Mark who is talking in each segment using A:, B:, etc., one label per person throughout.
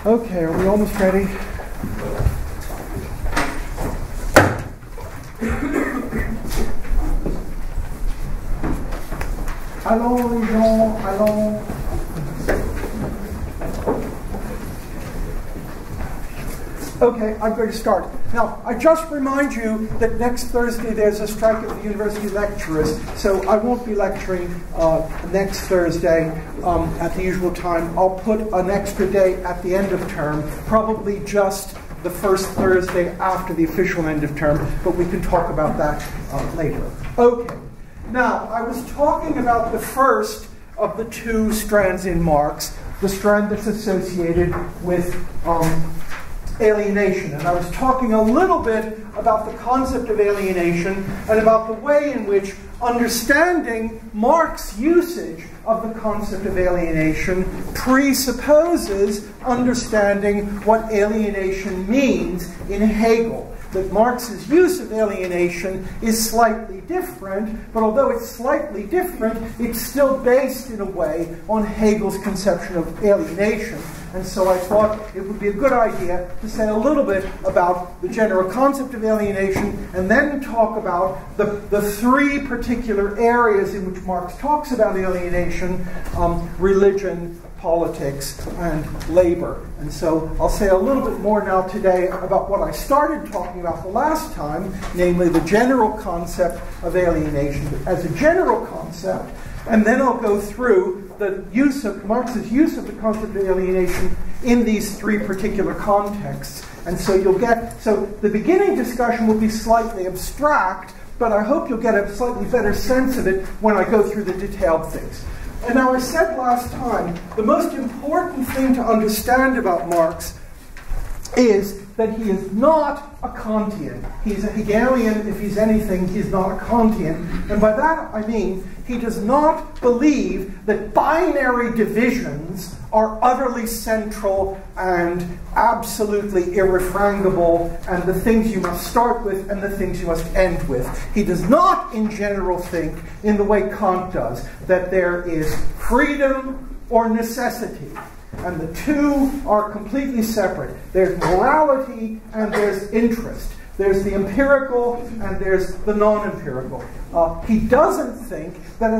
A: Okay, are we almost ready? Allons les gens, allons. Okay, I'm going to start. Now, I just remind you that next Thursday there's a strike at the university lecturers, so I won't be lecturing next Thursday at the usual time. I'll put an extra day at the end of term, probably just the first Thursday after the official end of term, but we can talk about that later. Okay, now, I was talking about the first of the two strands in Marx, the strand that's associated with alienation. And I was talking a little bit about the concept of alienation and about the way in which understanding Marx's usage of the concept of alienation presupposes understanding what alienation means in Hegel. That Marx's use of alienation is slightly different, but although it's slightly different, it's still based in a way on Hegel's conception of alienation. And so I thought it would be a good idea to say a little bit about the general concept of alienation and then talk about the three particular areas in which Marx talks about alienation: religion, politics, and labor. And so I'll say a little bit more now today about what I started talking about the last time, namely the general concept of alienation as a general concept, and then I'll go through the use of Marx's use of the concept of alienation in these three particular contexts. And so you'll get, so the beginning discussion will be slightly abstract, but I hope you'll get a slightly better sense of it when I go through the detailed things. And now, I said last time, the most important thing to understand about Marx is that he is not a Kantian. He's a Hegelian. If he's anything, he's not a Kantian. And by that, I mean he does not believe that binary divisions are utterly central and absolutely irrefragable, and the things you must start with and the things you must end with. He does not, in general, think, in the way Kant does, that there is freedom or necessity. And the two are completely separate. There's morality and there's interest. There's the empirical and there's the non-empirical. He doesn't think that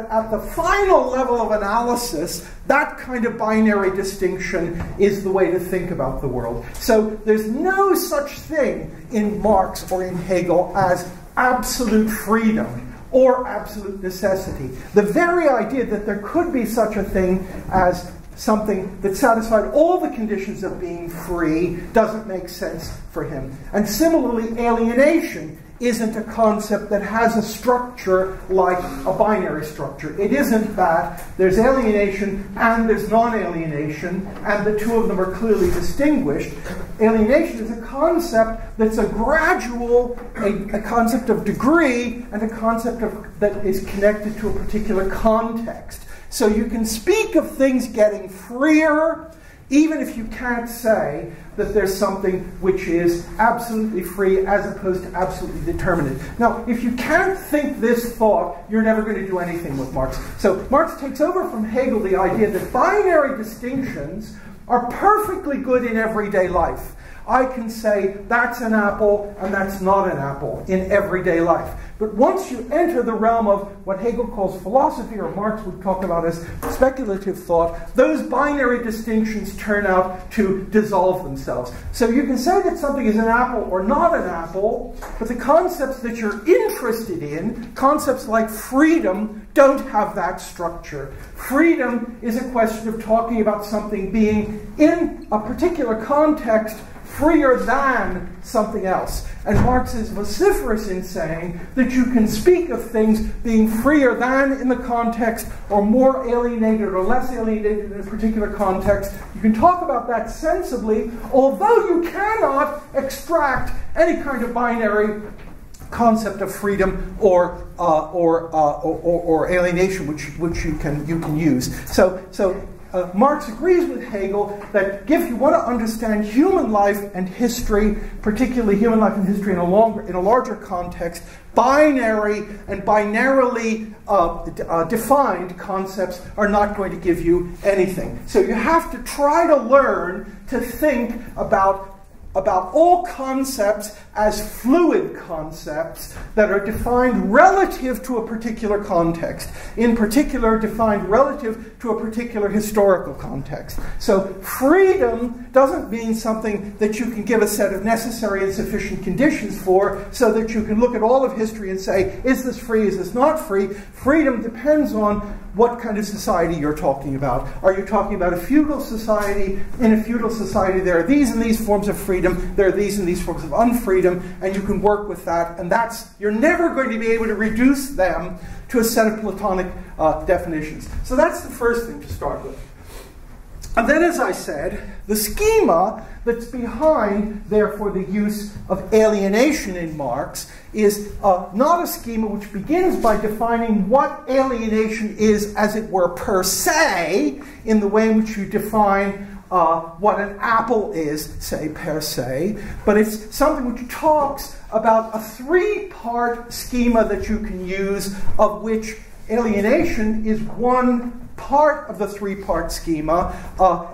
A: at the final level of analysis, that kind of binary distinction is the way to think about the world. So there's no such thing in Marx or in Hegel as absolute freedom or absolute necessity. The very idea that there could be such a thing as something that satisfied all the conditions of being free doesn't make sense for him. And similarly, alienation isn't a concept that has a structure like a binary structure. It isn't that there's alienation and there's non-alienation, and the two of them are clearly distinguished. Alienation is a concept that's a gradual, a concept of degree, and a concept that is connected to a particular context. So you can speak of things getting freer, even if you can't say that there's something which is absolutely free as opposed to absolutely determinate. Now, if you can't think this thought, you're never going to do anything with Marx. So Marx takes over from Hegel the idea that binary distinctions are perfectly good in everyday life. I can say that's an apple and that's not an apple in everyday life. But once you enter the realm of what Hegel calls philosophy, or Marx would talk about as speculative thought, those binary distinctions turn out to dissolve themselves. So you can say that something is an apple or not an apple, but the concepts that you're interested in, concepts like freedom, don't have that structure. Freedom is a question of talking about something being, in a particular context, freer than something else. And Marx is vociferous in saying that you can speak of things being freer than in the context, or more alienated or less alienated in a particular context. You can talk about that sensibly, although you cannot extract any kind of binary concept of freedom or alienation, which you can use. So Marx agrees with Hegel that if you want to understand human life and history, particularly human life and history in a larger context, binary and binarily defined concepts are not going to give you anything. So you have to try to learn to think about all concepts as fluid concepts that are defined relative to a particular context, in particular defined relative to a particular historical context. So freedom doesn't mean something that you can give a set of necessary and sufficient conditions for so that you can look at all of history and say, is this free, is this not free? Freedom depends on what kind of society you're talking about. Are you talking about a feudal society? In a feudal society, there are these and these forms of freedom, there are these and these forms of unfreedom, and you can work with that, and you're never going to be able to reduce them to a set of Platonic definitions. So that's the first thing to start with. And then, as I said, the schema that's behind, therefore, the use of alienation in Marx is not a schema which begins by defining what alienation is, as it were, per se, in the way in which you define what an apple is, say, per se, but it's something which talks about a three-part schema that you can use, of which alienation is one part of the three-part schema,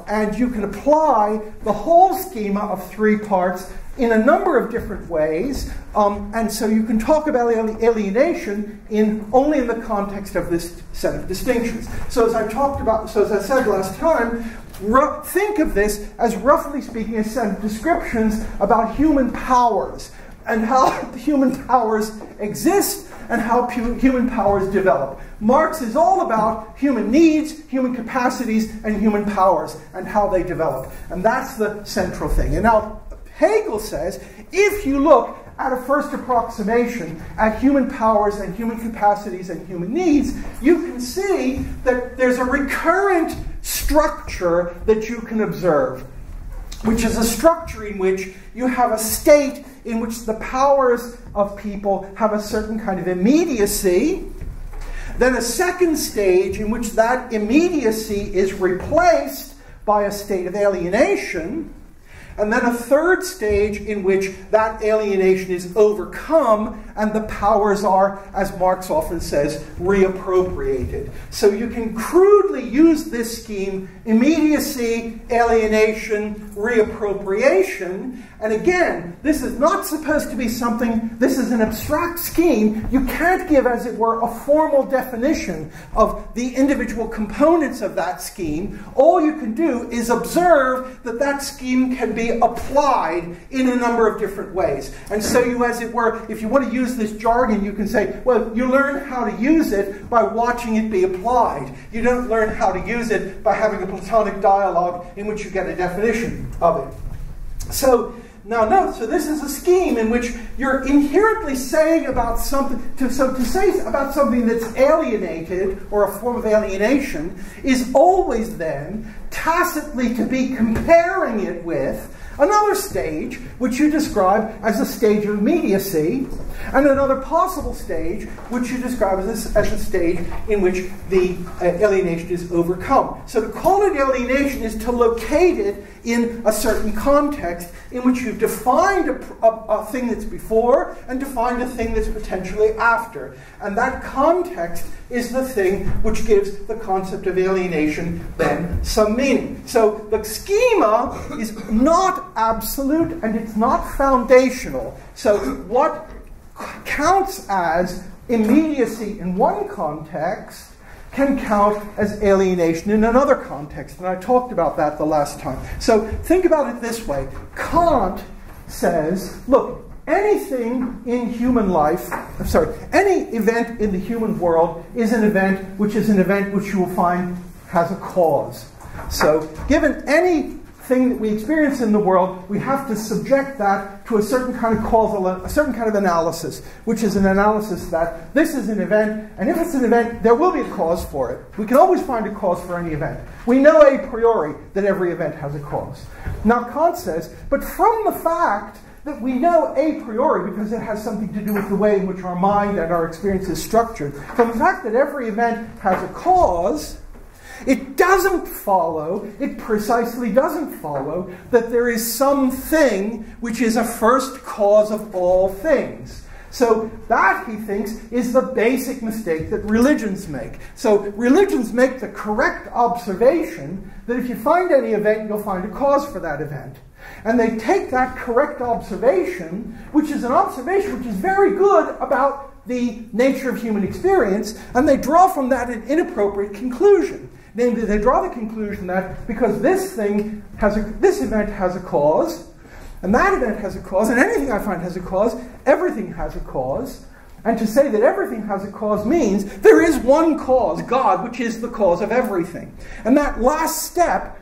A: and you can apply the whole schema of three parts in a number of different ways, and so you can talk about alienation only in the context of this set of distinctions. So as I said last time, think of this as, roughly speaking, a set of descriptions about human powers and how human powers exist and how human powers develop. Marx is all about human needs, human capacities, and human powers and how they develop. And that's the central thing. And now Hegel says, if you look at a first approximation at human powers and human capacities and human needs, you can see that there's a recurrent structure that you can observe, which is a structure in which you have a state in which the powers of people have a certain kind of immediacy, then a second stage in which that immediacy is replaced by a state of alienation, and then a third stage in which that alienation is overcome and the powers are, as Marx often says, reappropriated. So you can crudely use this scheme: immediacy, alienation, reappropriation. And again, this is not supposed to be something, this is an abstract scheme. You can't give, as it were, a formal definition of the individual components of that scheme. All you can do is observe that that scheme can be applied in a number of different ways. And so you, as it were, if you want to use this jargon, you can say, well, you learn how to use it by watching it be applied. You don't learn how to use it by having a Platonic dialogue in which you get a definition of it. So now note, so this is a scheme in which you're inherently saying about something, to say about something that's alienated, or a form of alienation, is always then tacitly to be comparing it with another stage, which you describe as a stage of immediacy, and another possible stage, which you describe as a stage in which the alienation is overcome. So to call it alienation is to locate it in a certain context in which you've defined a thing that's before and defined a thing that's potentially after. And that context is the thing which gives the concept of alienation then some meaning. So the schema is not absolute and it's not foundational. So what counts as immediacy in one context can count as alienation in another context. And I talked about that the last time. So think about it this way. Kant says, look, anything in human life, any event in the human world is an event which you will find has a cause. So given anything that we experience in the world, we have to subject that to a certain kind of causal, a certain kind of analysis, which is an analysis that this is an event, and if it's an event, there will be a cause for it. We can always find a cause for any event. We know a priori that every event has a cause. Now Kant says, but from the fact that we know a priori, because it has something to do with the way in which our mind and our experience is structured, from the fact that every event has a cause, It doesn't follow, it precisely doesn't follow, that there is something which is a first cause of all things. So that, he thinks, is the basic mistake that religions make. So religions make the correct observation that if you find any event, you'll find a cause for that event. And they take that correct observation, which is an observation which is very good about the nature of human experience, and they draw from that an inappropriate conclusion. Namely, they draw the conclusion that because this event has a cause, and that event has a cause, and anything I find has a cause, everything has a cause. And to say that everything has a cause means there is one cause, God, which is the cause of everything. And that last step,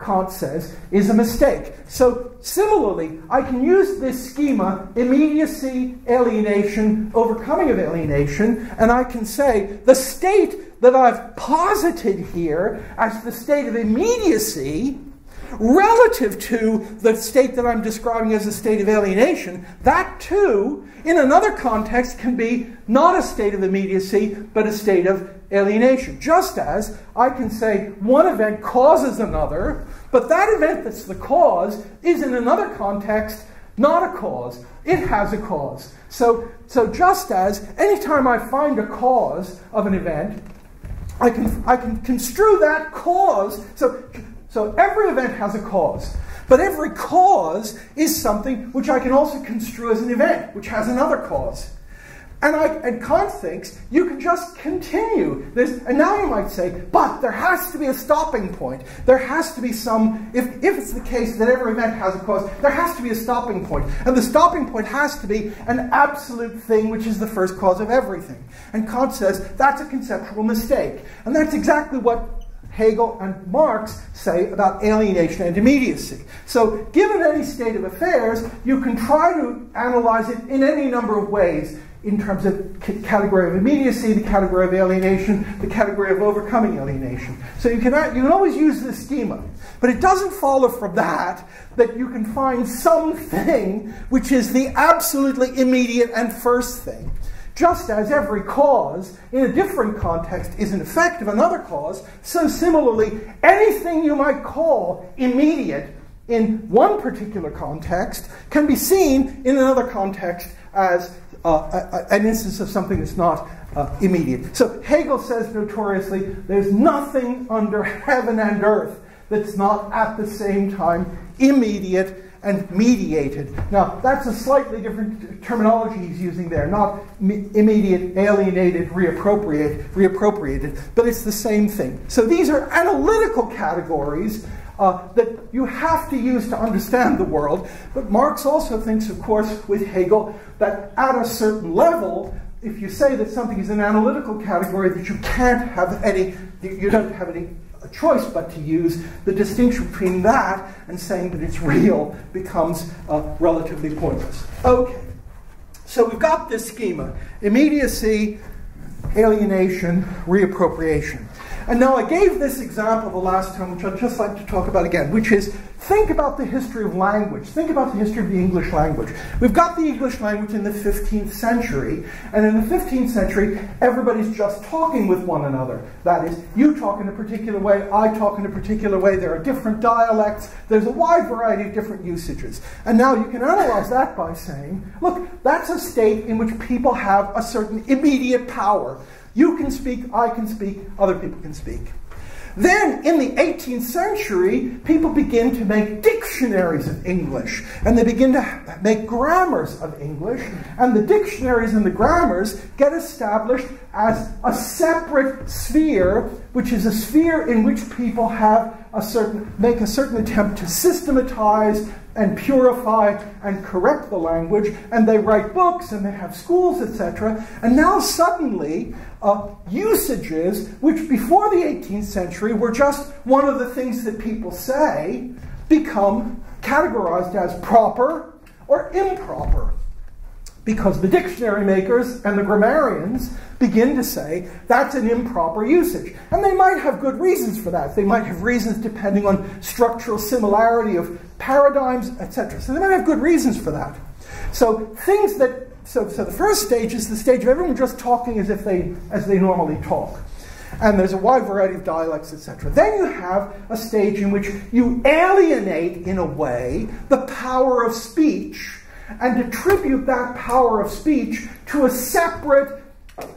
A: Kant says, is a mistake. So similarly, I can use this schema, immediacy, alienation, overcoming of alienation, and I can say the state that I've posited here as the state of immediacy relative to the state that I'm describing as a state of alienation, that too, in another context, can be not a state of immediacy, but a state of alienation. Just as I can say one event causes another, but that event that's the cause is in another context not a cause. It has a cause. So just as anytime I find a cause of an event, I can construe that cause. So every event has a cause, but every cause is something which I can also construe as an event, which has another cause. And Kant thinks you can just continue this. And now you might say, but there has to be a stopping point. There has to be some, if it's the case that every event has a cause, there has to be a stopping point. And the stopping point has to be an absolute thing which is the first cause of everything. And Kant says that's a conceptual mistake. And that's exactly what Hegel and Marx say about alienation and immediacy. So given any state of affairs, you can try to analyze it in any number of ways in terms of category of immediacy, the category of alienation, the category of overcoming alienation. So you can always use this schema. But it doesn't follow from that you can find something which is the absolutely immediate and first thing. Just as every cause in a different context is an effect of another cause, so similarly, anything you might call immediate in one particular context can be seen in another context as an instance of something that's not immediate. So Hegel says notoriously, there's nothing under heaven and earth that's not at the same time immediate and mediated. Now, that's a slightly different terminology he's using there, not immediate, alienated, reappropriated, but it's the same thing. So these are analytical categories that you have to use to understand the world. But Marx also thinks, of course, with Hegel, that at a certain level, if you say that something is an analytical category, that you can't have any, you don't have any choice but to use the distinction between that and saying that it's real becomes relatively pointless. Okay, so we've got this schema: immediacy, alienation, reappropriation. And now I gave this example the last time, which I'd just like to talk about again, which is think about the history of language. Think about the history of the English language. We've got the English language in the 15th century, and in the 15th century, everybody's just talking with one another. That is, you talk in a particular way, I talk in a particular way, there are different dialects, there's a wide variety of different usages. And now you can analyze that by saying, look, that's a state in which people have a certain immediate power. You can speak, I can speak, other people can speak. Then, in the 18th century, people begin to make dictionaries of English, and they begin to make grammars of English, and the dictionaries and the grammars get established as a separate sphere, which is a sphere in which people make a certain attempt to systematize and purify and correct the language, and they write books, and they have schools, etc. And now suddenly, usages, which before the 18th century were just one of the things that people say, become categorized as proper or improper. Because the dictionary makers and the grammarians begin to say that's an improper usage. And they might have good reasons for that. They might have reasons depending on structural similarity of paradigms, etc. So they might have good reasons for that. So things that, so the first stage is the stage of everyone just talking as they normally talk. And there's a wide variety of dialects, etc. Then you have a stage in which you alienate, in a way, the power of speech and attribute that power of speech to a separate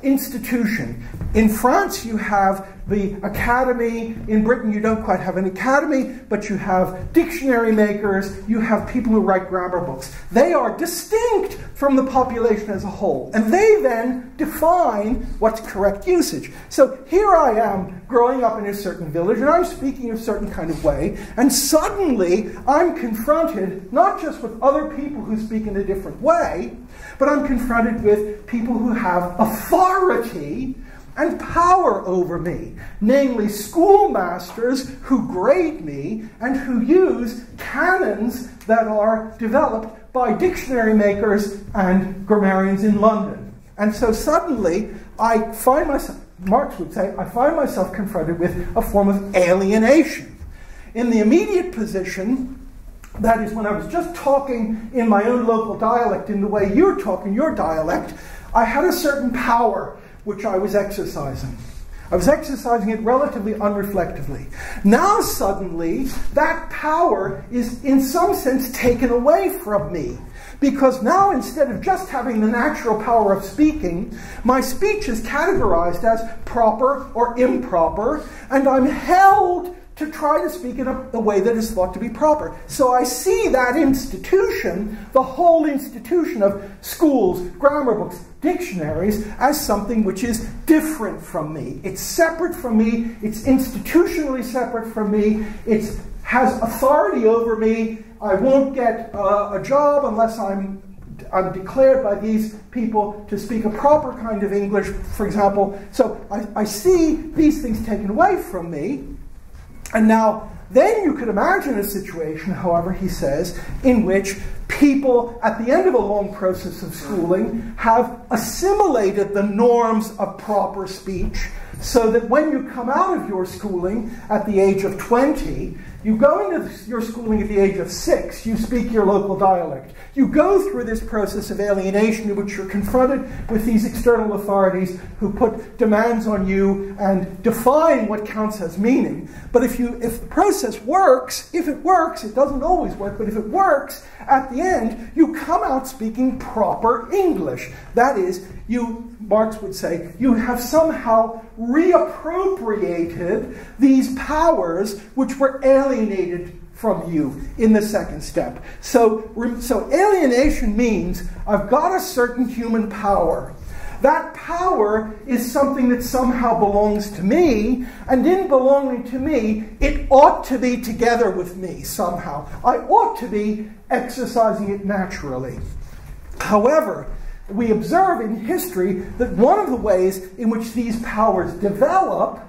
A: institution. In France, you have the academy. In Britain, you don't quite have an academy, but you have dictionary makers, you have people who write grammar books. They are distinct from the population as a whole, and they then define what's correct usage. So here I am, growing up in a certain village, and I'm speaking a certain kind of way, and suddenly I'm confronted not just with other people who speak in a different way, but I'm confronted with people who have authority and power over me, namely schoolmasters who grade me and who use canons that are developed by dictionary makers and grammarians in London. And so suddenly I find myself, Marx would say, I find myself confronted with a form of alienation. In the immediate position, that is, when I was just talking in my own local dialect, in the way you're talking your dialect, I had a certain power which I was exercising. I was exercising it relatively unreflectively. Now suddenly, that power is in some sense taken away from me. Because now, instead of just having the natural power of speaking, my speech is categorized as proper or improper, and I'm held to try to speak in a way that is thought to be proper. So I see that institution, the whole institution of schools, grammar books, dictionaries, as something which is different from me. It's separate from me, it's institutionally separate from me, it has authority over me. I won't get a job unless I'm declared by these people to speak a proper kind of English, for example. So I see these things taken away from me. And now, then you could imagine a situation, however, he says, in which people, at the end of a long process of schooling, have assimilated the norms of proper speech, so that when you come out of your schooling at the age of 20, you go into your schooling at the age of 6, you speak your local dialect. You go through this process of alienation in which you're confronted with these external authorities who put demands on you and define what counts as meaning. But if the process works, if it works, it doesn't always work, but if it works, at the end, you come out speaking proper English. That is, Marx would say, you have somehow reappropriated these powers which were alienated from you in the second step. So alienation means I've got a certain human power. That power is something that somehow belongs to me, and in belonging to me, it ought to be together with me somehow. I ought to be exercising it naturally. However, we observe in history that one of the ways in which these powers develop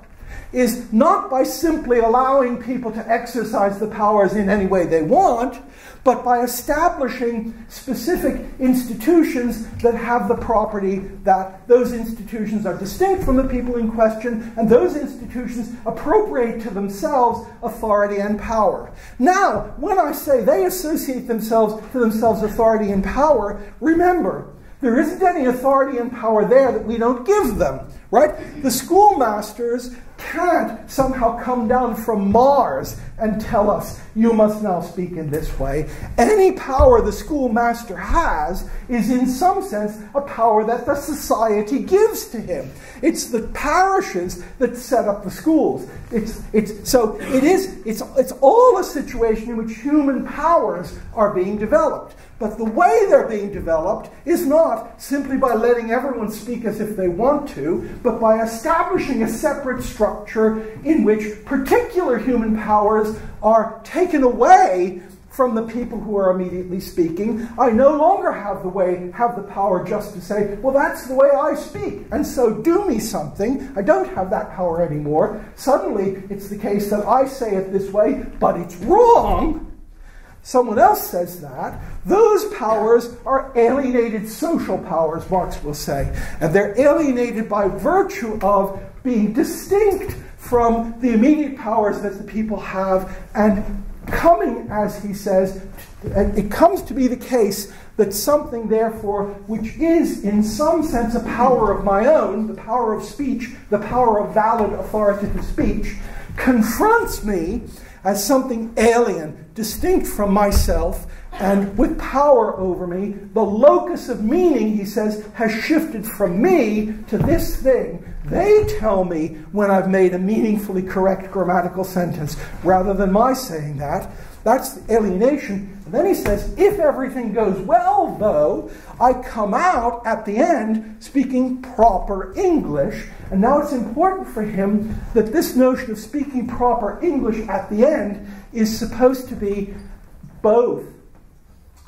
A: is not by simply allowing people to exercise the powers in any way they want, but by establishing specific institutions that have the property that those institutions are distinct from the people in question, and those institutions appropriate to themselves authority and power. Now, when I say they associate to themselves authority and power, remember, there isn't any authority and power there that we don't give them, right? The schoolmasters can't somehow come down from Mars and tell us, you must now speak in this way. Any power the schoolmaster has is in some sense a power that the society gives to him. It's the parishes that set up the schools. It's all a situation in which human powers are being developed. But the way they're being developed is not simply by letting everyone speak as if they want to, but by establishing a separate structure in which particular human powers are taken away from the people who are immediately speaking. I no longer have the power just to say, well, that's the way I speak, and so do me something. I don't have that power anymore. Suddenly, it's the case that I say it this way, but it's wrong. Someone else says that. Those powers are alienated social powers, Marx will say. And they're alienated by virtue of being distinct from the immediate powers that the people have, and coming, as he says, it comes to be the case that something, therefore, which is in some sense a power of my own, the power of speech, the power of valid authoritative speech, confronts me as something alien, distinct from myself, and with power over me. The locus of meaning, he says, has shifted from me to this thing. They tell me when I've made a meaningfully correct grammatical sentence, rather than my saying that. That's the alienation. And then he says, if everything goes well, though, I come out at the end speaking proper English. And now it's important for him that this notion of speaking proper English at the end is supposed to be both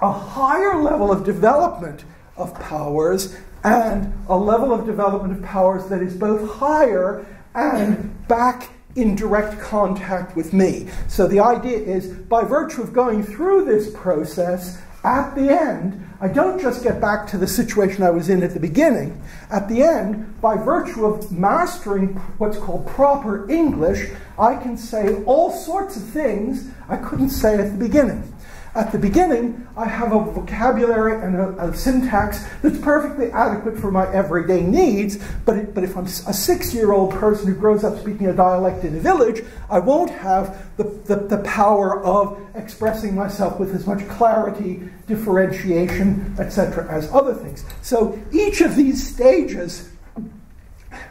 A: a higher level of development of powers and a level of development of powers that is both higher and back in direct contact with me. So the idea is, by virtue of going through this process, at the end, I don't just get back to the situation I was in at the beginning. At the end, by virtue of mastering what's called proper English, I can say all sorts of things I couldn't say at the beginning. At the beginning, I have a vocabulary and a syntax that's perfectly adequate for my everyday needs, but if I'm a 6-year-old person who grows up speaking a dialect in a village, I won't have the power of expressing myself with as much clarity, differentiation, etc. as other things. So each of these stages...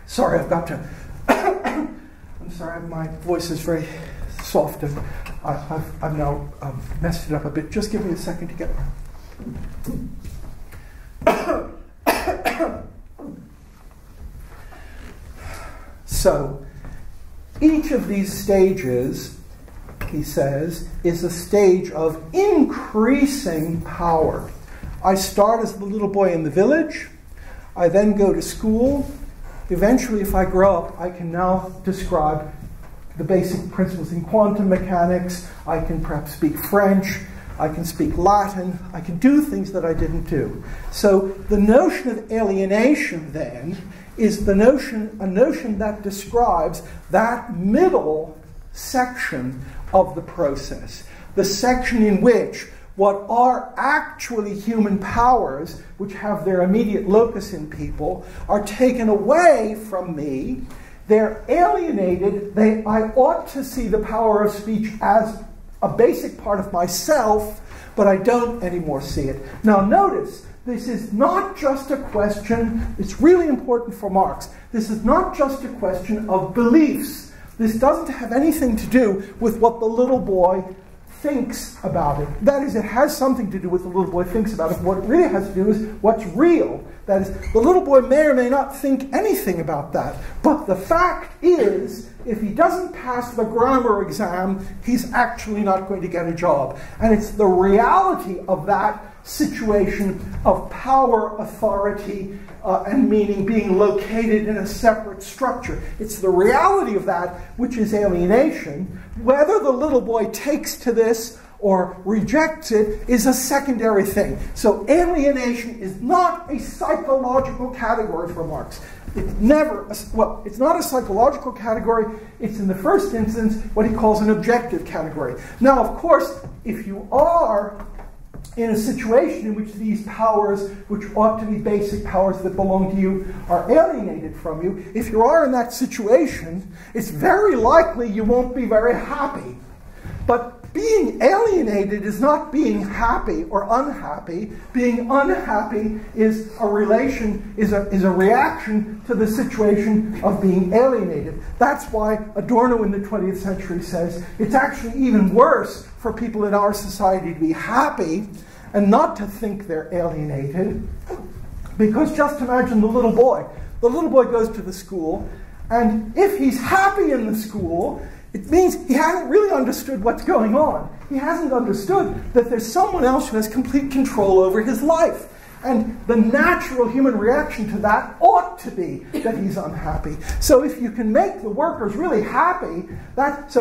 A: Sorry, I've got to... I'm sorry, my voice is very soft and I've now messed it up a bit. Just give me a second to get there. So, each of these stages, he says, is a stage of increasing power. I start as the little boy in the village. I then go to school. Eventually, if I grow up, I can now describe the basic principles in quantum mechanics. I can perhaps speak French. I can speak Latin. I can do things that I didn't do. So the notion of alienation, then, is a notion that describes that middle section of the process, the section in which what are actually human powers, which have their immediate locus in people, are taken away from me. They're alienated. I ought to see the power of speech as a basic part of myself, but I don't anymore see it. Now notice, this is not just a question, it's really important for Marx, this is not just a question of beliefs. This doesn't have anything to do with what the little boy thinks about it. That is, it has something to do with the little boy thinks about it. What it really has to do is what's real. That is, the little boy may or may not think anything about that. But the fact is, if he doesn't pass the grammar exam, he's actually not going to get a job. And it's the reality of that situation of power, authority, and meaning being located in a separate structure. It's the reality of that which is alienation. Whether the little boy takes to this or rejects it is a secondary thing. So alienation is not a psychological category for Marx. It's never, well, it's not a psychological category. It's in the first instance what he calls an objective category. Now, of course, if you are in a situation in which these powers, which ought to be basic powers that belong to you, are alienated from you, if you are in that situation, it's very likely you won't be very happy. But being alienated is not being happy or unhappy. Being unhappy is a reaction to the situation of being alienated. That's why Adorno in the 20th century says it's actually even worse for people in our society to be happy and not to think they're alienated. Because just imagine the little boy. The little boy goes to the school, and if he's happy in the school, it means he hasn't really understood what's going on. He hasn't understood that there's someone else who has complete control over his life. And the natural human reaction to that ought to be that he's unhappy. So if you can make the workers really happy, that's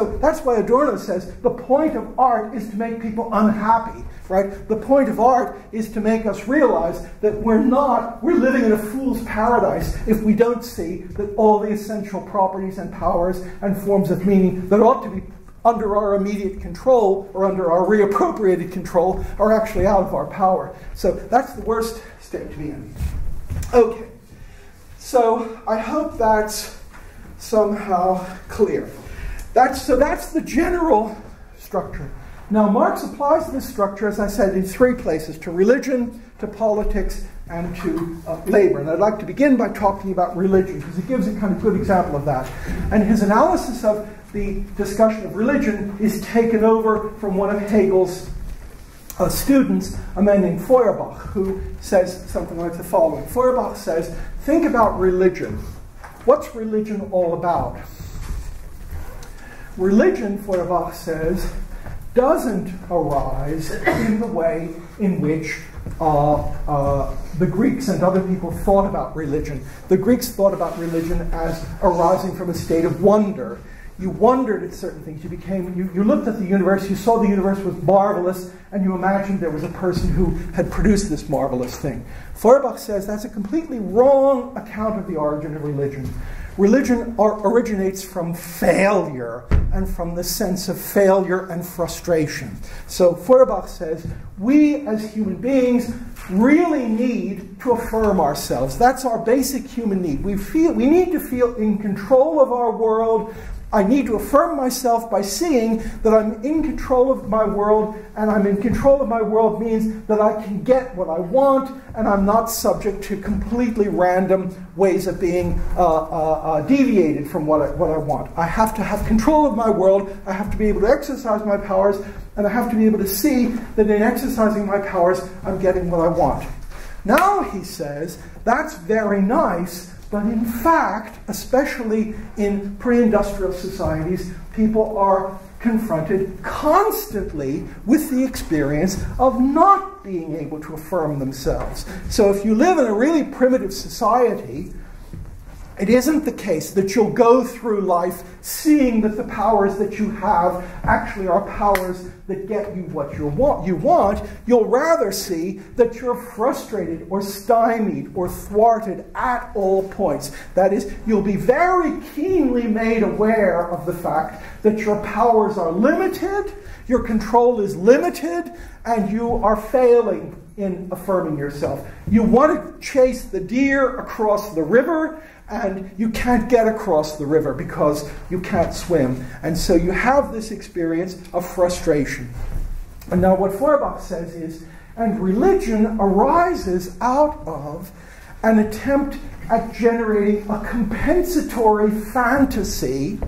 A: why Adorno says the point of art is to make people unhappy. Right? The point of art is to make us realize that we're living in a fool's paradise if we don't see that all the essential properties and powers and forms of meaning that ought to be under our immediate control or under our reappropriated control are actually out of our power. So that's the worst state to be in. Okay, so I hope that's somehow clear. That's the general structure. Now Marx applies this structure, as I said, in three places: to religion, to politics, and to labor. And I'd like to begin by talking about religion, because it gives a kind of good example of that. And his analysis of the discussion of religion is taken over from one of Hegel's students, a man named Feuerbach, who says something like the following. Feuerbach says, think about religion. What's religion all about? Religion, Feuerbach says, doesn't arise in the way in which the Greeks and other people thought about religion. The Greeks thought about religion as arising from a state of wonder. You wondered at certain things. You looked at the universe, you saw the universe was marvelous, and you imagined there was a person who had produced this marvelous thing. Feuerbach says that's a completely wrong account of the origin of religion. Religion originates from failure and from the sense of failure and frustration. So Feuerbach says we as human beings really need to affirm ourselves. That's our basic human need. We need to feel in control of our world. I need to affirm myself by seeing that I'm in control of my world, and I'm in control of my world means that I can get what I want, and I'm not subject to completely random ways of being deviated from what I want. I have to have control of my world, I have to be able to exercise my powers, and I have to be able to see that in exercising my powers, I'm getting what I want. Now, he says, that's very nice, but in fact, especially in pre-industrial societies, people are confronted constantly with the experience of not being able to affirm themselves. So if you live in a really primitive society, it isn't the case that you'll go through life seeing that the powers that you have actually are powers that get you what you want. You'll rather see that you're frustrated or stymied or thwarted at all points. That is, you'll be very keenly made aware of the fact that your powers are limited, your control is limited, and you are failing in affirming yourself. You want to chase the deer across the river, and you can't get across the river because you can't swim. And so you have this experience of frustration. And now what Feuerbach says is, and religion arises out of an attempt at generating a compensatory fantasy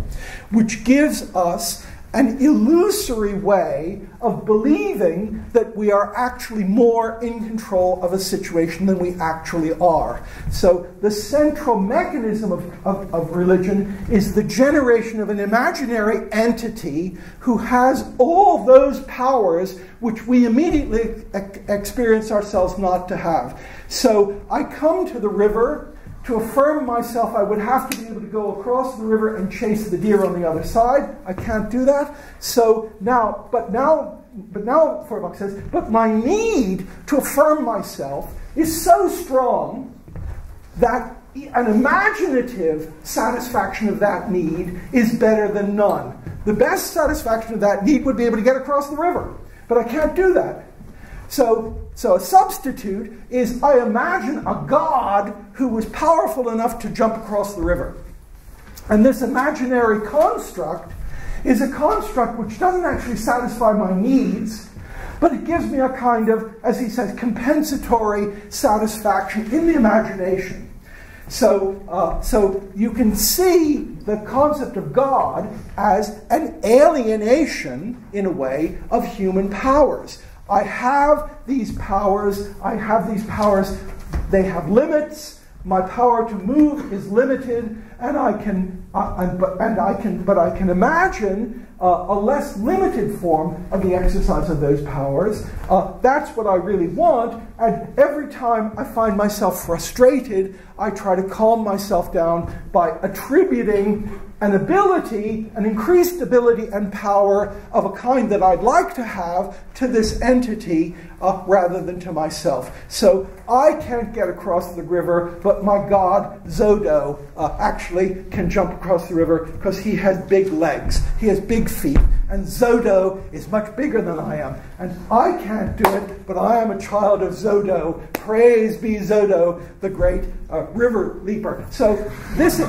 A: which gives us an illusory way of believing that we are actually more in control of a situation than we actually are. So the central mechanism of religion is the generation of an imaginary entity who has all those powers which we immediately experience ourselves not to have. So I come to the river. To affirm myself, I would have to be able to go across the river and chase the deer on the other side. I can't do that. So now, but now, Feuerbach says, but my need to affirm myself is so strong that an imaginative satisfaction of that need is better than none. The best satisfaction of that need would be able to get across the river, but I can't do that. So a substitute is I imagine a God who was powerful enough to jump across the river. And this imaginary construct is a construct which doesn't actually satisfy my needs, but it gives me a kind of, as he says, compensatory satisfaction in the imagination. So you can see the concept of God as an alienation, in a way, of human powers. I have these powers, they have limits, my power to move is limited, and I can imagine a less limited form of the exercise of those powers. That's what I really want, and every time I find myself frustrated, I try to calm myself down by attributing an ability, an increased ability and power of a kind that I'd like to have to this entity rather than to myself. So I can't get across the river, but my God, Zodo, actually can jump across the river because he has big legs. He has big feet. And Zodo is much bigger than I am. And I can't do it, but I am a child of Zodo. Praise be Zodo, the great river leaper. So this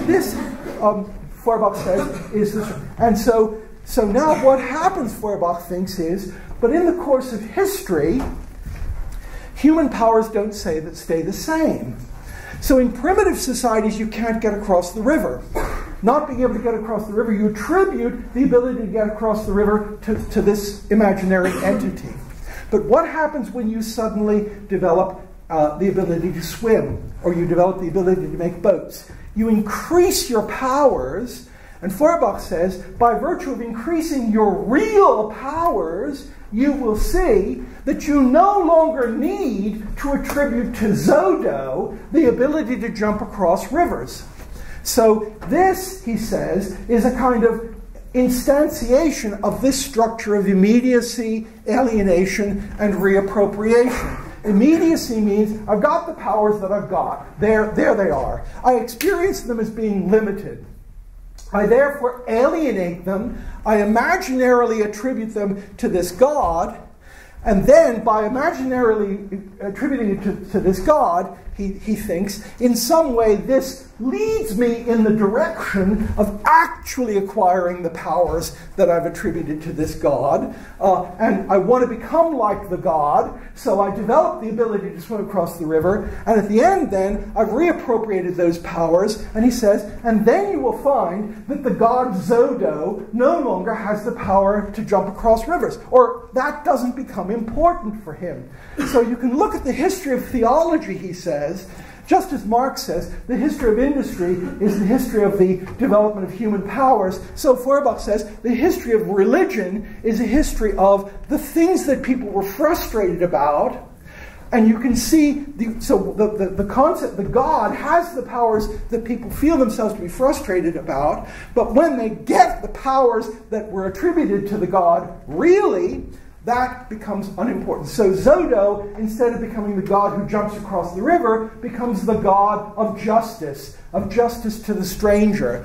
A: Feuerbach says, is this. And so now what happens, Feuerbach thinks, is, but in the course of history, human powers don't stay the same. So in primitive societies, you can't get across the river. Not being able to get across the river, you attribute the ability to get across the river to this imaginary entity. But what happens when you suddenly develop the ability to swim, or you develop the ability to make boats? You increase your powers, and Feuerbach says, by virtue of increasing your real powers, you will see that you no longer need to attribute to Zodo the ability to jump across rivers. So this, he says, is a kind of instantiation of this structure of immediacy, alienation, and reappropriation. Immediacy means I've got the powers that I've got. There they are. I experience them as being limited. I therefore alienate them. I imaginarily attribute them to this God. And then, by imaginarily attributing it to this God, he thinks, in some way this leads me in the direction of actually acquiring the powers that I've attributed to this God. And I want to become like the God, so I develop the ability to swim across the river. And at the end, then, I've reappropriated those powers. And he says, and then you will find that the God Zodo no longer has the power to jump across rivers. Or that doesn't become important for him. So you can look at the history of theology, he says, just as Marx says, the history of industry is the history of the development of human powers. So Feuerbach says the history of religion is a history of the things that people were frustrated about. And you can see, the concept, the God has the powers that people feel themselves to be frustrated about, but when they get the powers that were attributed to the God, really, that becomes unimportant. So Zodo, instead of becoming the God who jumps across the river, becomes the God of justice to the stranger.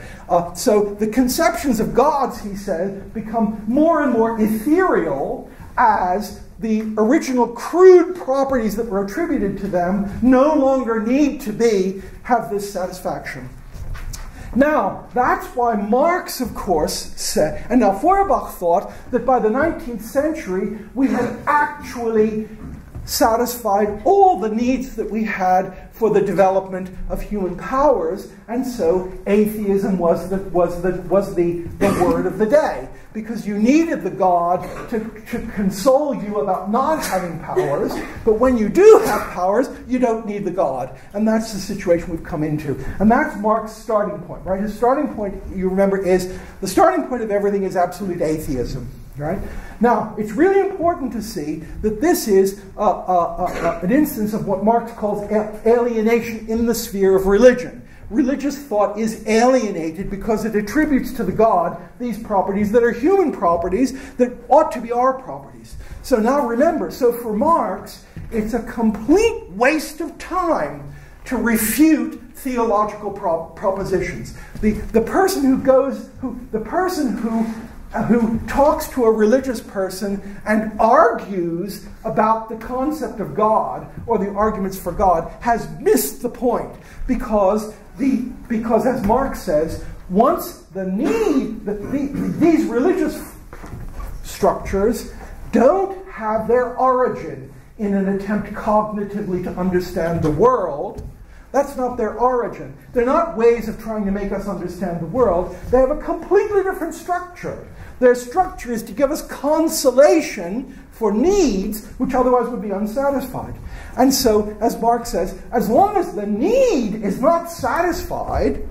A: So the conceptions of gods, he says, become more and more ethereal as the original crude properties that were attributed to them no longer need to have this satisfaction. Now, that's why Marx, of course, said, and now Feuerbach thought that by the 19th century we had actually satisfied all the needs that we had for the development of human powers, and so atheism was the word of the day, because you needed the God to console you about not having powers, but when you do have powers, you don't need the God. And that's the situation we've come into. And that's Marx's starting point, right? His starting point, you remember, is the starting point of everything is absolute atheism. Right? Now, it's really important to see that this is an instance of what Marx calls alienation in the sphere of religion. Religious thought is alienated because it attributes to the God these properties that are human properties that ought to be our properties. So now remember, so for Marx, it's a complete waste of time to refute theological propositions. The person who talks to a religious person and argues about the concept of God or the arguments for God has missed the point, because as Marx says, once these religious structures don't have their origin in an attempt cognitively to understand the world. That's not their origin. They're not ways of trying to make us understand the world. They have a completely different structure. Their structure is to give us consolation for needs which otherwise would be unsatisfied. And so, as Marx says, as long as the need is not satisfied,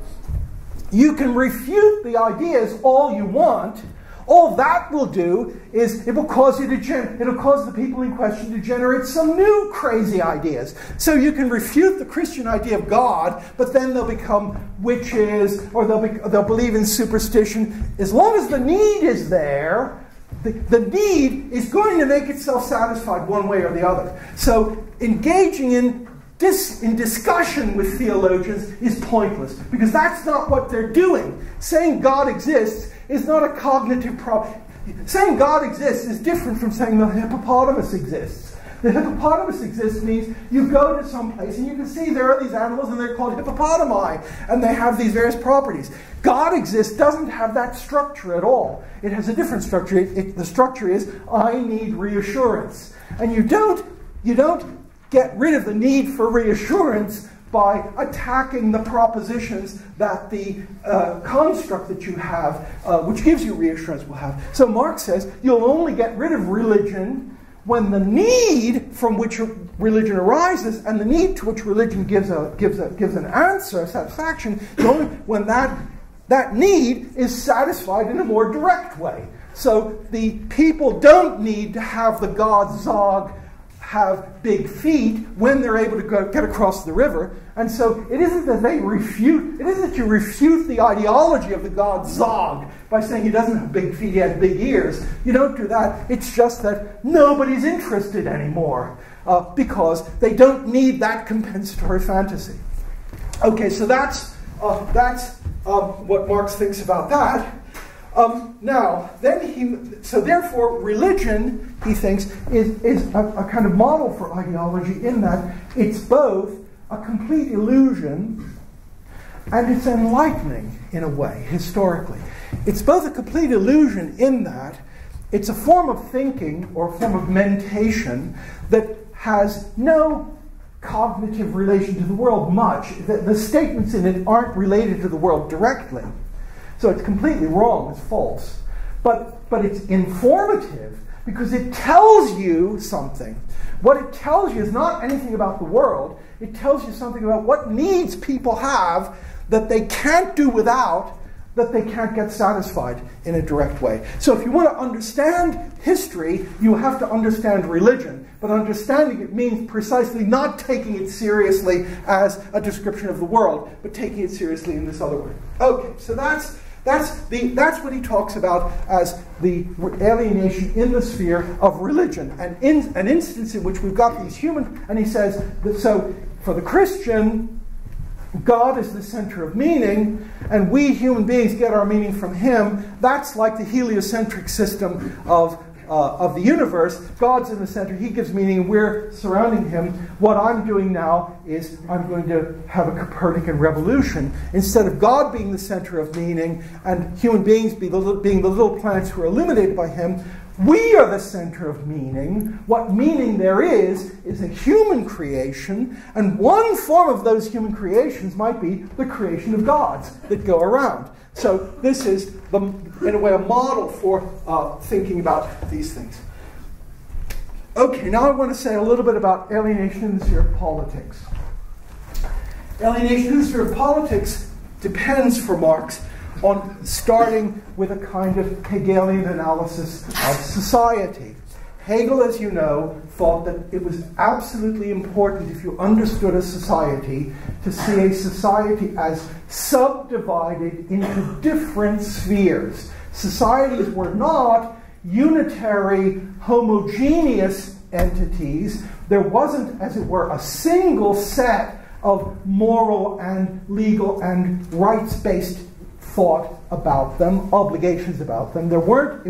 A: you can refute the ideas all you want. All that will do is it will cause it'll cause the people in question to generate some new crazy ideas. So you can refute the Christian idea of God, but then they'll become witches, or they'll believe in superstition. As long as the need is there, the need is going to make itself satisfied one way or the other. So engaging in in discussion with theologians is pointless, because that's not what they're doing. Saying God exists is not a cognitive problem. Saying God exists is different from saying the hippopotamus exists. The hippopotamus exists means you go to some place and you can see there are these animals and they're called hippopotami and they have these various properties. God exists doesn't have that structure at all. It has a different structure. The structure is, I need reassurance. And you don't get rid of the need for reassurance by attacking the propositions that the construct that you have, which gives you reassurance, will have. So Marx says you'll only get rid of religion when the need from which religion arises and the need to which religion gives an answer, a satisfaction, only when that need is satisfied in a more direct way. So the people don't need to have the god Zog have big feet when they're able to get across the river. And so it isn't that you refute the ideology of the god Zog by saying he doesn't have big feet, he has big ears. You don't do that. It's just that nobody's interested anymore because they don't need that compensatory fantasy. Okay, so that's what Marx thinks about that. So therefore, religion, he thinks, is a kind of model for ideology in that it's both a complete illusion and it's enlightening in a way, historically. It's both a complete illusion in that it's a form of thinking or a form of mentation that has no cognitive relation to the world much. The statements in it aren't related to the world directly. So it's completely wrong, it's false. But it's informative because it tells you something. What it tells you is not anything about the world. It tells you something about what needs people have that they can't do without, that they can't get satisfied in a direct way. So if you want to understand history, you have to understand religion. But understanding it means precisely not taking it seriously as a description of the world, but taking it seriously in this other way. Okay, so that's what he talks about as the alienation in the sphere of religion, and an instance in which we've got these human, and he says that so for the Christian, God is the center of meaning, and we human beings get our meaning from him. That's like the heliocentric system of the universe. God's in the center, he gives meaning, and we're surrounding him. What I'm doing now is I'm going to have a Copernican revolution. Instead of God being the center of meaning and human beings being the little planets who are illuminated by him, we are the center of meaning. What meaning there is a human creation, and one form of those human creations might be the creation of gods that go around. So this is, in a way, a model for thinking about these things. Okay, now I want to say a little bit about alienation in the sphere of politics. Alienation in the sphere of politics depends, for Marx, on starting with a kind of Hegelian analysis of society. Hegel, as you know, thought that it was absolutely important, if you understood a society, to see a society as subdivided into different spheres. Societies were not unitary, homogeneous entities. There wasn't, as it were, a single set of moral and legal and rights-based thought about them, obligations about them. It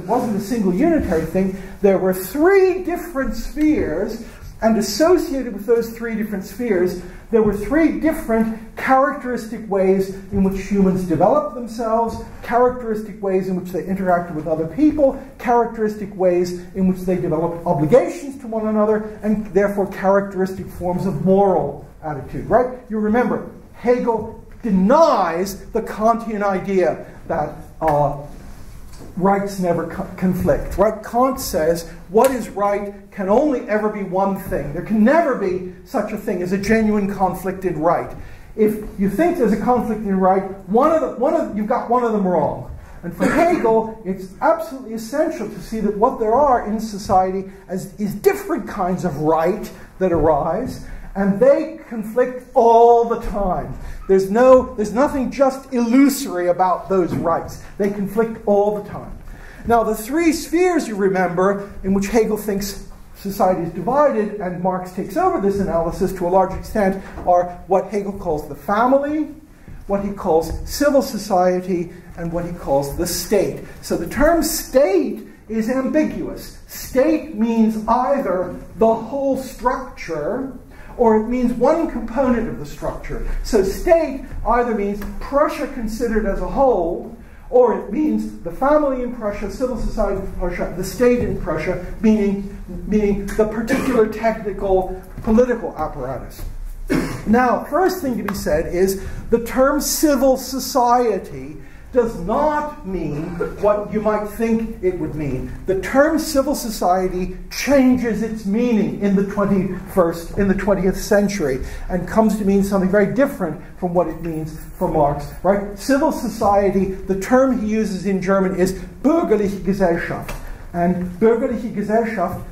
A: wasn't a single unitary thing. There were three different spheres, and associated with those three different spheres, there were three different characteristic ways in which humans developed themselves, characteristic ways in which they interacted with other people, characteristic ways in which they developed obligations to one another, and therefore characteristic forms of moral attitude, right? You remember, Hegel denies the Kantian idea that rights never conflict. Right? Kant says what is right can only ever be one thing. There can never be such a thing as a genuine conflict in right. If you think there's a conflict in right, you've got one of them wrong. And for Hegel, it's absolutely essential to see that what there are in society is different kinds of right that arise, and they conflict all the time. There's nothing just illusory about those rights. They conflict all the time. Now, the three spheres, you remember, in which Hegel thinks society is divided, and Marx takes over this analysis to a large extent, are what Hegel calls the family, what he calls civil society, and what he calls the state. So the term state is ambiguous. State means either the whole structure, or it means one component of the structure. So state either means Prussia considered as a whole, or it means the family in Prussia, civil society in Prussia, the state in Prussia, meaning the particular technical political apparatus. Now, first thing to be said is the term civil society does not mean what you might think it would mean. The term civil society changes its meaning in the 20th century, and comes to mean something very different from what it means for Marx. Right? Civil society, the term he uses in German is bürgerliche Gesellschaft. And bürgerliche Gesellschaft,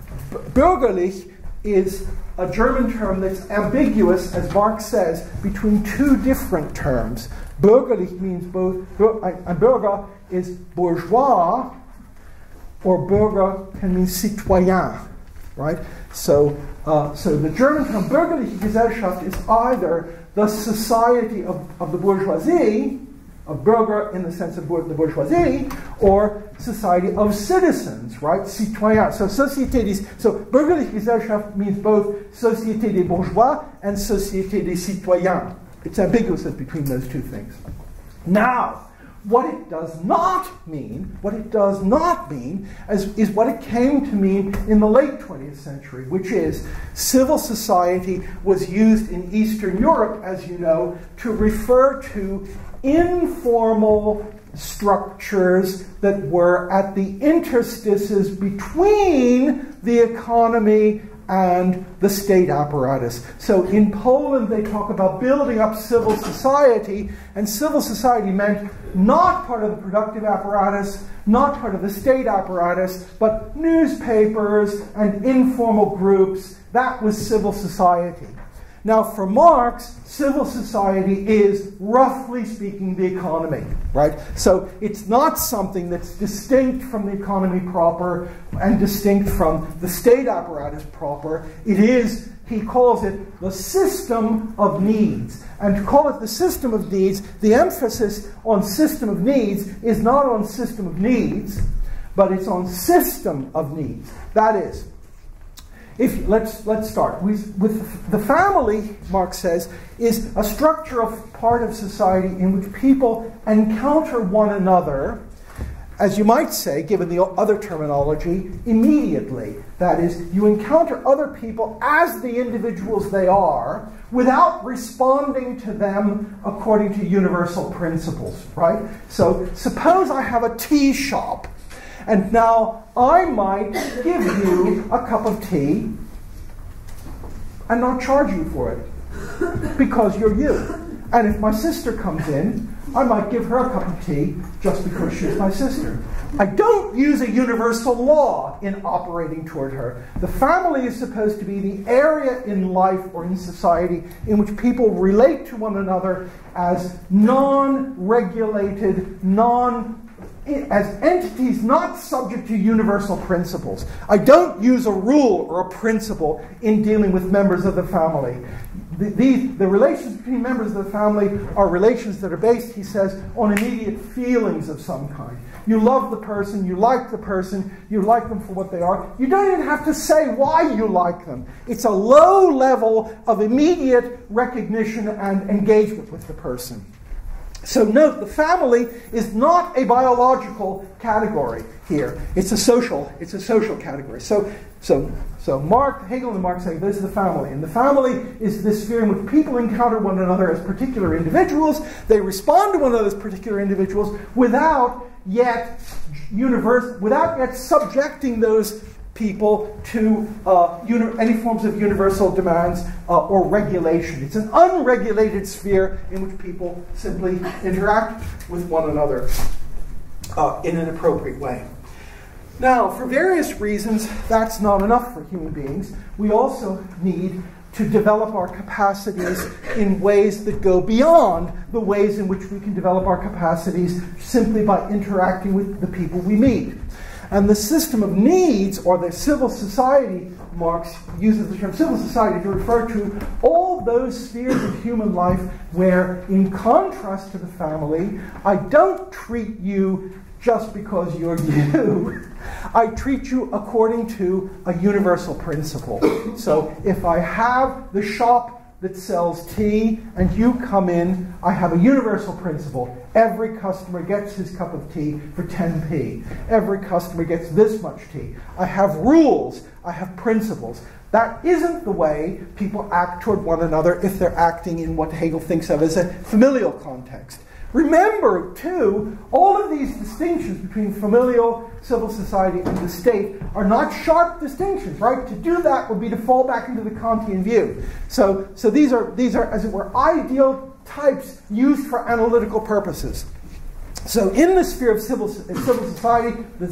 A: bürgerlich is a German term that's ambiguous, as Marx says, between two different terms. Bürgerlich means both, a Bürger is bourgeois, or Bürger can mean citoyen, right? So the German term bürgerliche Gesellschaft is either the society of the bourgeoisie, of Bürger in the sense of the bourgeoisie, or society of citizens, right? Citoyen. So bürgerliche Gesellschaft means both Société des bourgeois and Société des citoyens. It's ambiguous between those two things. Now, what it does not mean is what it came to mean in the late 20th century, which is civil society was used in Eastern Europe, as you know, to refer to informal structures that were at the interstices between the economy and the state apparatus. So in Poland they talk about building up civil society, and civil society meant not part of the productive apparatus, not part of the state apparatus, but newspapers and informal groups. That was civil society. Now for Marx, civil society is, roughly speaking, the economy, right? So it's not something that's distinct from the economy proper and distinct from the state apparatus proper. It is, he calls it, the system of needs. And to call it the system of needs, the emphasis on system of needs is not on system of needs, but it's on system of needs. That is, let's start with the family. Marx says is a structure of part of society in which people encounter one another, as you might say, given the other terminology, immediately. That is, you encounter other people as the individuals they are, without responding to them according to universal principles. Right? So suppose I have a tea shop. And now I might give you a cup of tea and not charge you for it because you're you. And if my sister comes in, I might give her a cup of tea just because she's my sister. I don't use a universal law in operating toward her. The family is supposed to be the area in life or in society in which people relate to one another as non-regulated, as entities not subject to universal principles. I don't use a rule or a principle in dealing with members of the family. The relations between members of the family are relations that are based, he says, on immediate feelings of some kind. You love the person, you like them for what they are. You don't even have to say why you like them. It's a low level of immediate recognition and engagement with the person. So note, the family is not a biological category here. It's a social category. So Hegel and Marx say this is the family. And the family is this sphere in which people encounter one another as particular individuals. They respond to one another as particular individuals without yet subjecting those people to any forms of universal demands or regulation. It's an unregulated sphere in which people simply interact with one another in an appropriate way. Now, for various reasons, that's not enough for human beings. We also need to develop our capacities in ways that go beyond the ways in which we can develop our capacities simply by interacting with the people we meet. And the system of needs, or the civil society, Marx uses the term civil society to refer to all those spheres of human life where, in contrast to the family, I don't treat you just because you're you. I treat you according to a universal principle. So if I have the shop that sells tea and you come in, I have a universal principle. Every customer gets his cup of tea for 10p. Every customer gets this much tea. I have rules. I have principles. That isn't the way people act toward one another if they're acting in what Hegel thinks of as a familial context. Remember, too, all of these distinctions between familial, civil society, and the state are not sharp distinctions, right? To do that would be to fall back into the Kantian view. So these are, as it were, ideal types used for analytical purposes. So in the sphere of civil society, the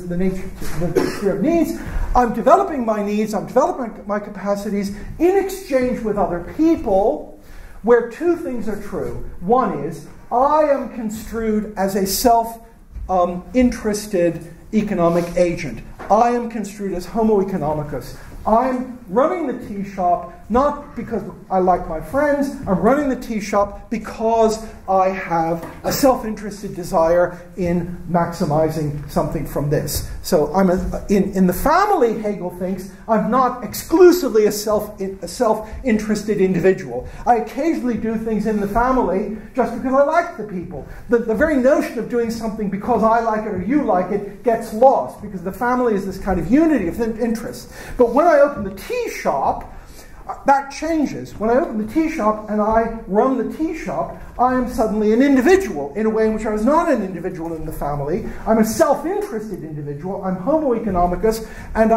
A: sphere of needs, I'm developing my needs, I'm developing my capacities in exchange with other people, where two things are true. One is, I am construed as a self-interested economic agent. I am construed as homo economicus. I'm running the tea shop not because I like my friends. I'm running the tea shop because I have a self-interested desire in maximizing something from this. So I'm in the family, Hegel thinks, I'm not exclusively a self-interested individual. I occasionally do things in the family just because I like the people. The very notion of doing something because I like it or you like it gets lost, because the family is this kind of unity of interests. But when I open the tea shop, that changes. When I open the tea shop and I run the tea shop, I am suddenly an individual in a way in which I was not an individual in the family. I'm a self-interested individual. I'm homo economicus, and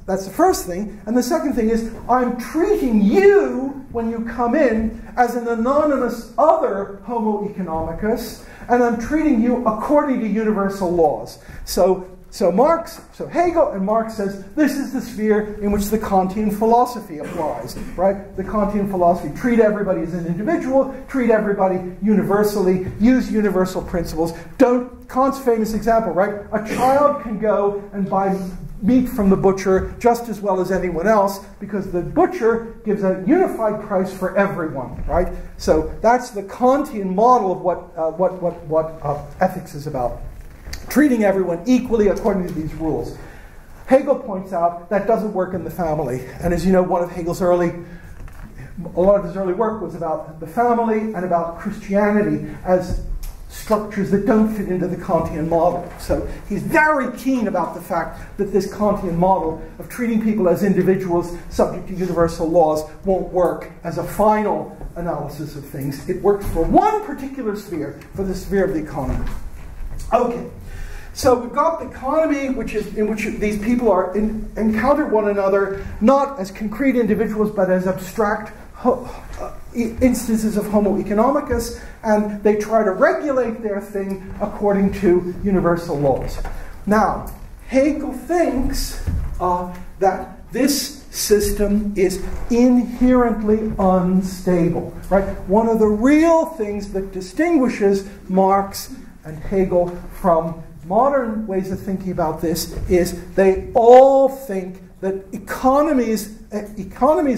A: that's the first thing. And the second thing is, I'm treating you, when you come in, as an anonymous other homo economicus, and I'm treating you according to universal laws. So Hegel and Marx says this is the sphere in which the Kantian philosophy applies, right? The Kantian philosophy, treat everybody as an individual, treat everybody universally, use universal principles. Kant's famous example, right? A child can go and buy meat from the butcher just as well as anyone else, because the butcher gives a unified price for everyone, right? So that's the Kantian model of what ethics is about. Treating everyone equally according to these rules. Hegel points out that doesn't work in the family. And as you know, a lot of his early work was about the family and about Christianity as structures that don't fit into the Kantian model. So he's very keen about the fact that this Kantian model of treating people as individuals subject to universal laws won't work as a final analysis of things. It works for one particular sphere, for the sphere of the economy. Okay. So we've got the economy, in which these people are encounter one another not as concrete individuals, but as abstract instances of homo economicus, and they try to regulate their thing according to universal laws. Now, Hegel thinks that this system is inherently unstable. Right? One of the real things that distinguishes Marx and Hegel from modern ways of thinking about this is they all think that economies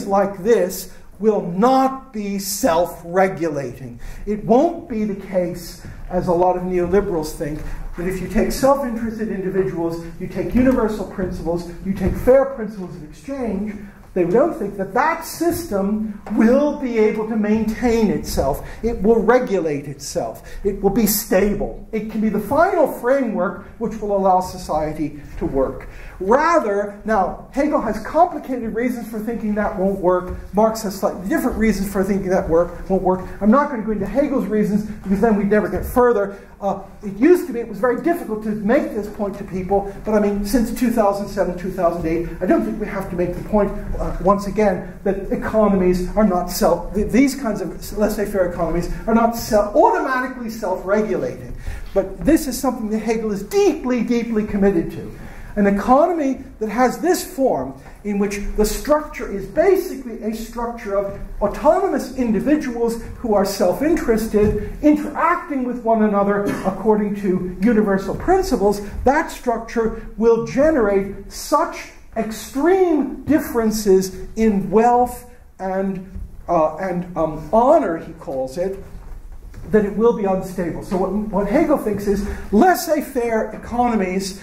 A: like this will not be self-regulating. It won't be the case, as a lot of neoliberals think, that if you take self-interested individuals, you take universal principles, you take fair principles of exchange, they don't think that that system will be able to maintain itself. It will regulate itself. It will be stable. It can be the final framework which will allow society to work. Rather, now, Hegel has complicated reasons for thinking that won't work. Marx has slightly different reasons for thinking that won't work. I'm not going to go into Hegel's reasons, because then we'd never get further. It used to be, it was very difficult to make this point to people, but I mean, since 2007, 2008, I don't think we have to make the point, once again, that economies are not these kinds of laissez-faire economies are not automatically self-regulating. But this is something that Hegel is deeply, deeply committed to. An economy that has this form, in which the structure is basically a structure of autonomous individuals who are self-interested, interacting with one another according to universal principles, that structure will generate such extreme differences in wealth and honor, he calls it, that it will be unstable. So what Hegel thinks is laissez-faire economies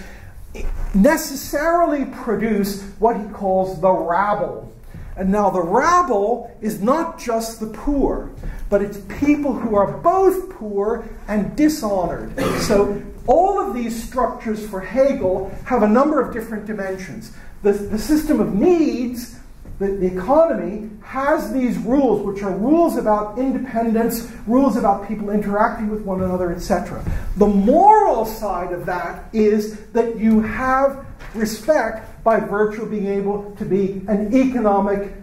A: necessarily produce what he calls the rabble. And now the rabble is not just the poor, but it's people who are both poor and dishonored. So all of these structures for Hegel have a number of different dimensions. The system of needs, the economy, has these rules, which are rules about independence, rules about people interacting with one another, etc. The moral side of that is that you have respect by virtue of being able to be an economic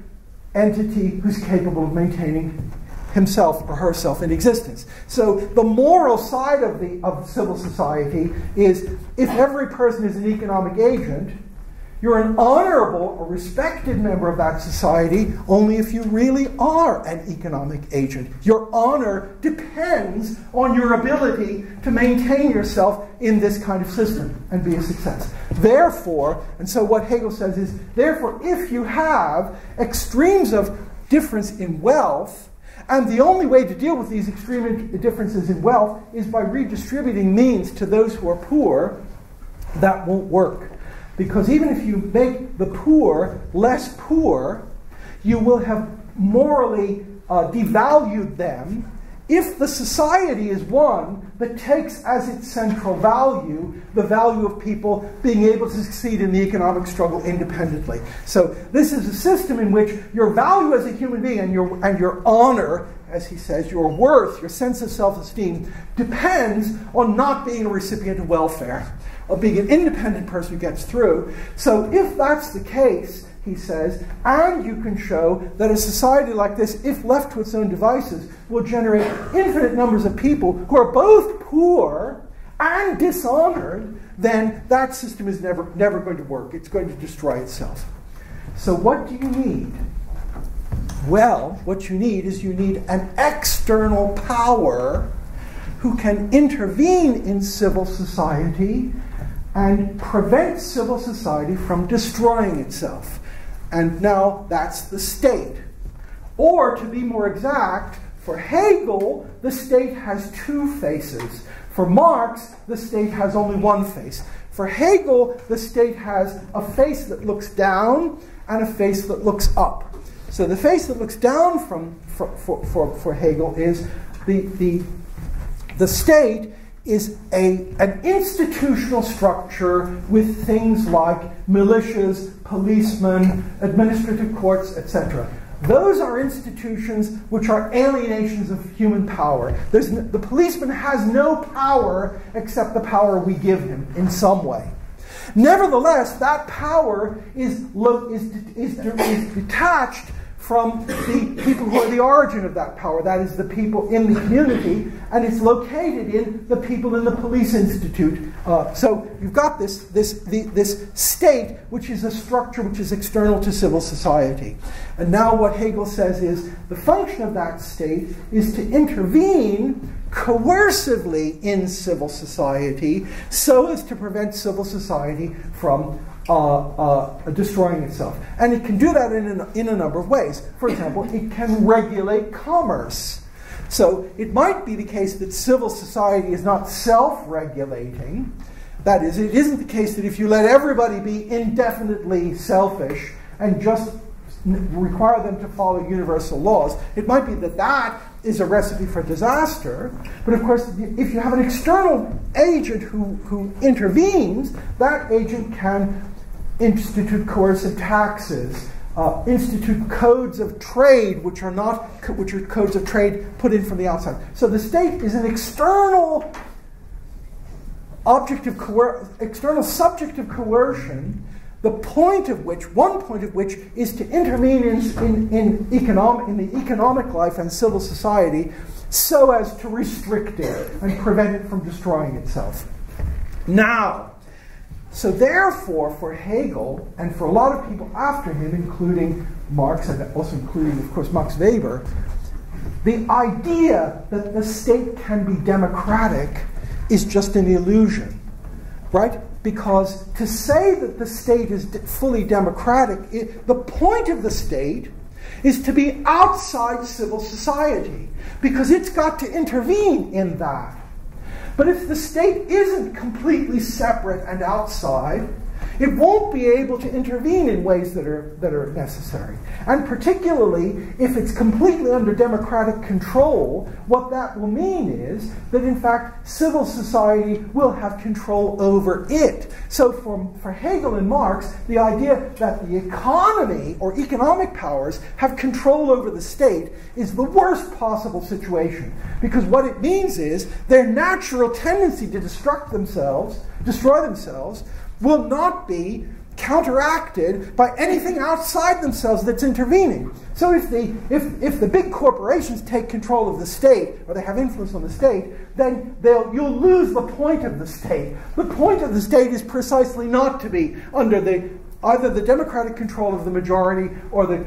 A: entity who's capable of maintaining himself or herself in existence. So the moral side of civil society is, if every person is an economic agent, you're an honorable or respected member of that society only if you really are an economic agent. Your honor depends on your ability to maintain yourself in this kind of system and be a success. Therefore, and so what Hegel says is, therefore, if you have extremes of difference in wealth, and the only way to deal with these extreme differences in wealth is by redistributing means to those who are poor, that won't work. Because even if you make the poor less poor, you will have morally devalued them if the society is one that takes as its central value the value of people being able to succeed in the economic struggle independently. So this is a system in which your value as a human being and your honor, as he says, your worth, your sense of self-esteem, depends on not being a recipient of welfare, of being an independent person who gets through. So if that's the case, he says, and you can show that a society like this, if left to its own devices, will generate infinite numbers of people who are both poor and dishonored, then that system is never going to work. It's going to destroy itself. So what do you need? Well, what you need is an external power who can intervene in civil society and prevent civil society from destroying itself. And now that's the state. Or, to be more exact, for Hegel, the state has two faces. For Marx, the state has only one face. For Hegel, the state has a face that looks down and a face that looks up. So the face that looks down for Hegel is the state is an institutional structure with things like militias, policemen, administrative courts, etc. Those are institutions which are alienations of human power. The policeman has no power except the power we give him in some way. Nevertheless, that power is detached from the people who are the origin of that power, that is, the people in the community, and it's located in the people in the police institute. So you've got this state, which is a structure which is external to civil society. And now what Hegel says is the function of that state is to intervene coercively in civil society so as to prevent civil society from destroying itself. And it can do that in a number of ways. For example, it can regulate commerce. So it might be the case that civil society is not self-regulating. That is, it isn't the case that if you let everybody be indefinitely selfish and just require them to follow universal laws, it might be that that is a recipe for disaster. But of course, if you have an external agent who intervenes, that agent can institute coercive taxes, institute codes of trade which are codes of trade put in from the outside. So the state is an external external subject of coercion, one point of which is to intervene in the economic life and civil society so as to restrict it and prevent it from destroying itself. Now, So therefore, for Hegel, and for a lot of people after him, including Marx, and also including, of course, Max Weber, the idea that the state can be democratic is just an illusion, right? Because to say that the state is fully democratic, the point of the state is to be outside civil society, because it's got to intervene in that. But if the state isn't completely separate and outside, it won't be able to intervene in ways that are necessary. And particularly, if it's completely under democratic control, what that will mean is that, in fact, civil society will have control over it. So for Hegel and Marx, the idea that the economy or economic powers have control over the state is the worst possible situation. Because what it means is their natural tendency to destroy themselves, will not be counteracted by anything outside themselves that's intervening. So if the big corporations take control of the state, or they have influence on the state, then you'll lose the point of the state. The point of the state is precisely not to be under either the democratic control of the majority or the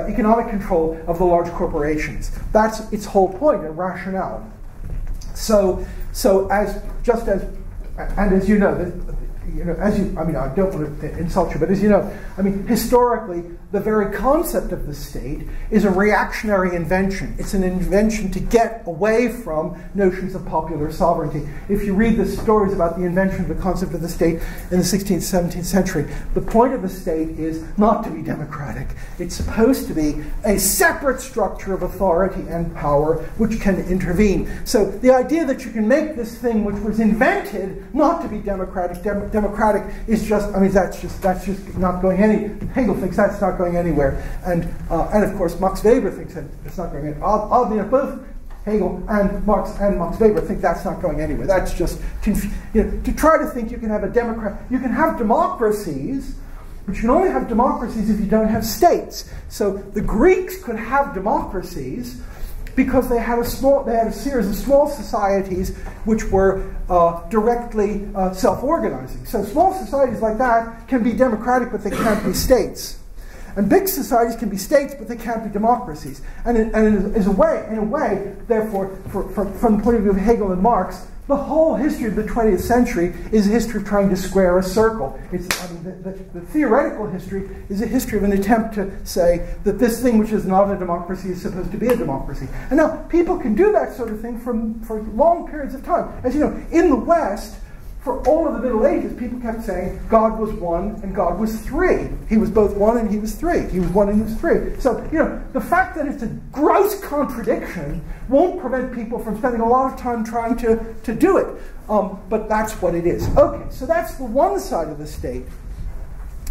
A: economic control of the large corporations. That's its whole point and rationale. So as you know, I don't want to insult you, but as you know, historically, the very concept of the state is a reactionary invention. It's an invention to get away from notions of popular sovereignty. If you read the stories about the invention of the concept of the state in the 16th, 17th century, the point of the state is not to be democratic. It's supposed to be a separate structure of authority and power which can intervene. So the idea that you can make this thing which was invented not to be democratic is just, that's just not going Hegel thinks that's not going anywhere, and of course Max Weber thinks that it's not going anywhere. Oddly enough, both Hegel and Marx Weber think that's not going anywhere. That's just to try to think you can have you can have democracies, but you can only have democracies if you don't have states. So the Greeks could have democracies because they had a series of small societies which were directly self-organizing. So small societies like that can be democratic, but they can't be states. And big societies can be states, but they can't be democracies. And in a way, therefore, from the point of view of Hegel and Marx, the whole history of the 20th century is a history of trying to square a circle. The theoretical history is a history of an attempt to say that this thing which is not a democracy is supposed to be a democracy. And now, people can do that sort of thing for long periods of time. As you know, in the West, for all of the Middle Ages, people kept saying God was one and God was three. He was both one and he was three. He was one and he was three. So, the fact that it's a gross contradiction won't prevent people from spending a lot of time trying to do it. But that's what it is. Okay, so that's the one side of the state,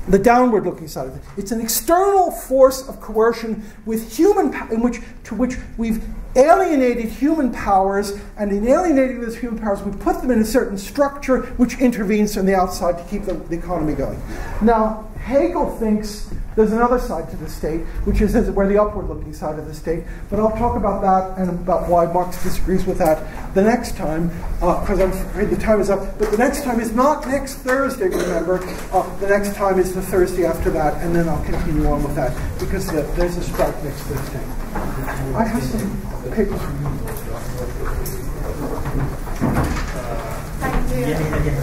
A: the downward-looking side of it. It's an external force of coercion with to which we've alienated human powers, and in alienating those human powers, we put them in a certain structure which intervenes from the outside to keep the economy going. Now, Hegel thinks there's another side to the state, which is where the upward-looking side of the state. But I'll talk about that and about why Marx disagrees with that the next time, because I'm afraid the time is up. But the next time is not next Thursday, remember. The next time is the Thursday after that, and then I'll continue on with that, because there's a strike next Thursday. I have some papers for you.
B: Thank you.